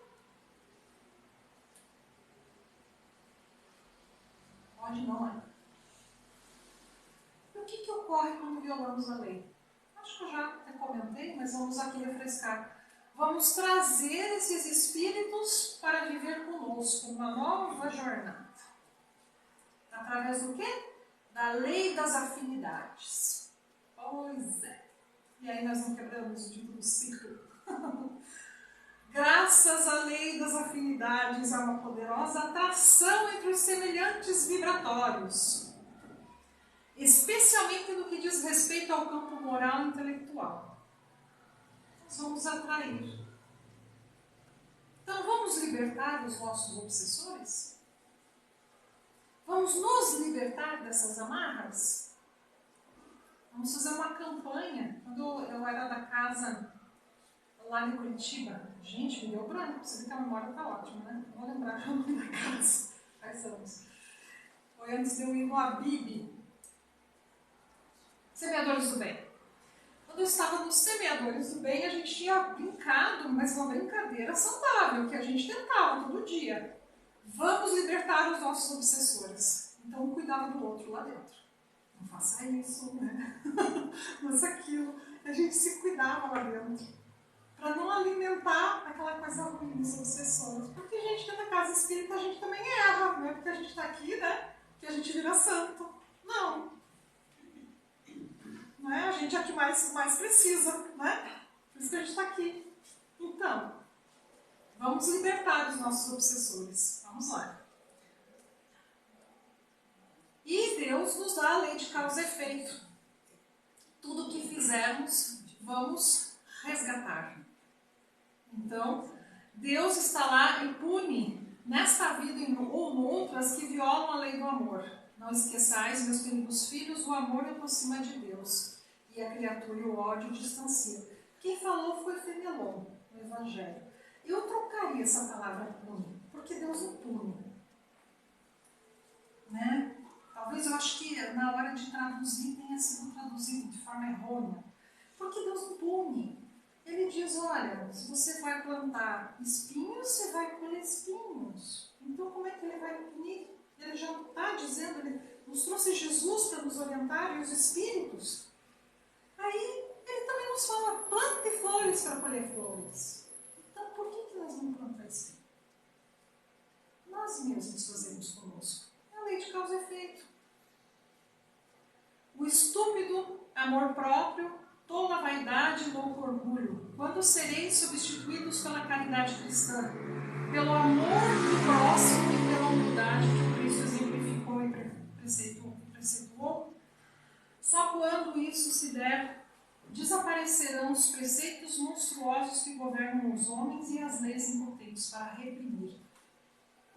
Pode não, é? E o que ocorre quando violamos a lei? Acho que eu já até comentei, mas vamos aqui refrescar. Vamos trazer esses espíritos para viver conosco uma nova jornada. Através do quê? Da lei das afinidades. Pois é. E aí nós não quebramos o tipo do ciclo. Graças à lei das afinidades, há uma poderosa atração entre os semelhantes vibratórios, especialmente no que diz respeito ao campo moral e intelectual. Nós vamos atrair. Então vamos libertar os nossos obsessores? Vamos nos libertar dessas amarras? Vamos fazer uma campanha. Quando eu era da casa lá em Curitiba, gente, me deu branco, você vê que a memória está ótima, né? Não vou lembrar o nome da casa, faz anos. Foi antes de eu ir no Abib. Semeadores do Bem. Quando eu estava nos Semeadores do Bem, a gente tinha brincado, mas uma brincadeira saudável, que a gente tentava todo dia. Vamos libertar os nossos obsessores. Então, um cuidava do outro lá dentro. Não faça isso, né? Mas aquilo. A gente se cuidava lá dentro. Para não alimentar aquela coisa ruim dos obsessores. Porque a gente dentro da casa espírita, a gente também erra, não é porque a gente está aqui, né? Que a gente vira santo. Não. Não é? A gente é que mais precisa, né? Por isso que a gente está aqui. Então, vamos libertar os nossos obsessores. Vamos lá. E Deus nos dá a lei de causa e efeito. Tudo o que fizermos, vamos resgatar. Então, Deus está lá e pune nesta vida ou noutras que violam a lei do amor. Não esqueçais, meus queridos filhos, o amor aproxima de Deus e a criatura e o ódio distancia. Quem falou foi Fenelon, no Evangelho. Eu trocaria essa palavra pune, porque Deus não pune. Né? Talvez eu acho que na hora de traduzir tenha sido traduzido de forma errônea. Porque Deus não pune. Ele diz, olha, se você vai plantar espinhos, você vai colher espinhos. Então como é que ele vai punir? Ele já está dizendo, ele nos trouxe Jesus para nos orientar e os espíritos. Aí ele também nos fala, plante flores para colher flores. Então por que nós não plantamos espinho? Nós mesmos fazemos conosco. É a lei de causa e efeito. O estúpido amor próprio, tola vaidade e louco orgulho, quando sereis substituídos pela caridade cristã, pelo amor do próximo e pela humildade que Cristo exemplificou e preceituou, só quando isso se der, desaparecerão os preceitos monstruosos que governam os homens e as leis impotentes para reprimir.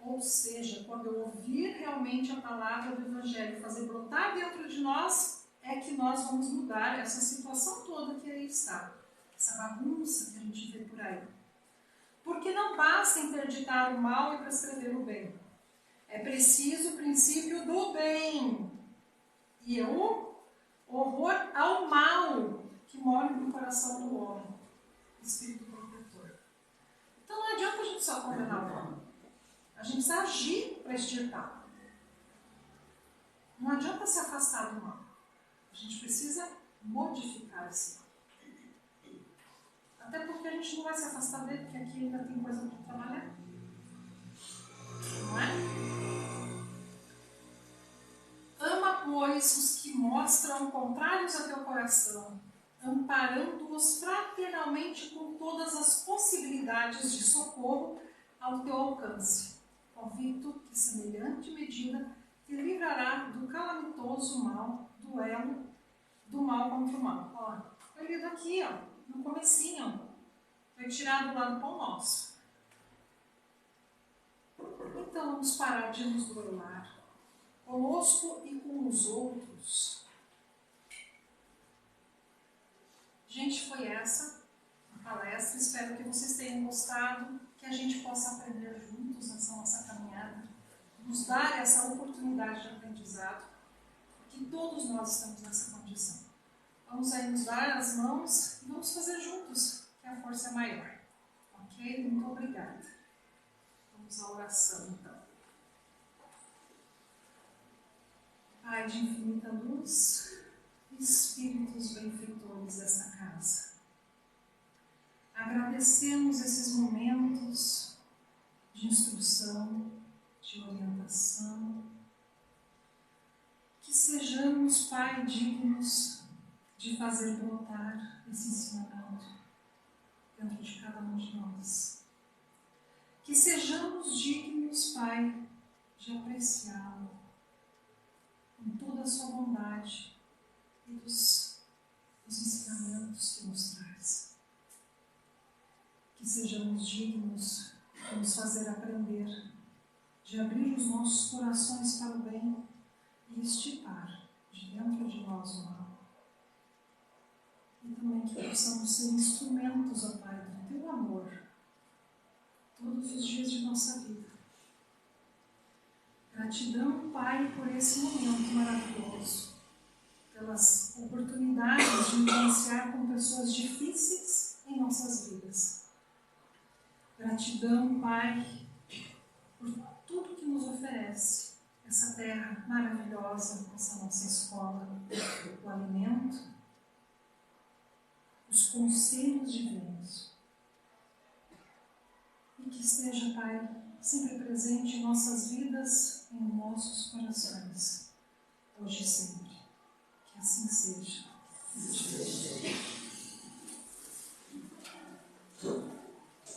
Ou seja, quando eu ouvir realmente a palavra do Evangelho fazer brotar dentro de nós, é que nós vamos mudar essa situação toda que aí está. Essa bagunça que a gente vê por aí. Porque não basta interditar o mal e prescrever o bem. É preciso o princípio do bem. E o horror ao mal que mora no coração do homem. Espírito protetor. Então não adianta a gente só condenar o mal. A gente precisa agir para extirpar. Não adianta se afastar do mal. A gente precisa modificar esse mal. Até porque a gente não vai se afastar dele, porque aqui ainda tem coisa para trabalhar. Não é? pois, os que mostram contrários a teu coração, amparando-os fraternalmente com todas as possibilidades de socorro ao teu alcance. Convicto que semelhante medida te livrará do calamitoso mal, duelo do mal contra o mal. Ó, foi lido aqui, ó, no comecinho, foi tirado lá do Pão Nosso. Então vamos parar de nos duelar conosco e com os outros. Gente, foi essa a palestra. Espero que vocês tenham gostado, que a gente possa aprender juntos nessa nossa caminhada, nos dar essa oportunidade de aprendizado, que todos nós estamos nessa condição. Vamos aí nos dar as mãos e vamos fazer juntos, que a força é maior. Ok? Muito obrigada. Vamos à oração, então. Pai de infinita luz, espíritos benfeitores desta casa, agradecemos esses momentos de instrução, de orientação, que sejamos, Pai, dignos de fazer brotar esse ensinamento dentro de cada um de nós. Que sejamos dignos, Pai, de apreciá-lo com toda a sua bondade e dos ensinamentos que nos traz. Que sejamos dignos de nos fazer aprender, de abrir os nossos corações para o bem e estipar de dentro de nós o mal. E também que possamos ser instrumentos, ó Pai, do teu amor todos os dias de nossa vida. Gratidão, Pai, por esse momento maravilhoso, pelas oportunidades de influenciar com pessoas difíceis em nossas vidas. Gratidão, Pai, por tudo que nos oferece essa terra maravilhosa, essa nossa escola, o alimento, os conselhos divinos. E que esteja, Pai, sempre presente em nossas vidas, em nossos corações, hoje e sempre. Que assim seja.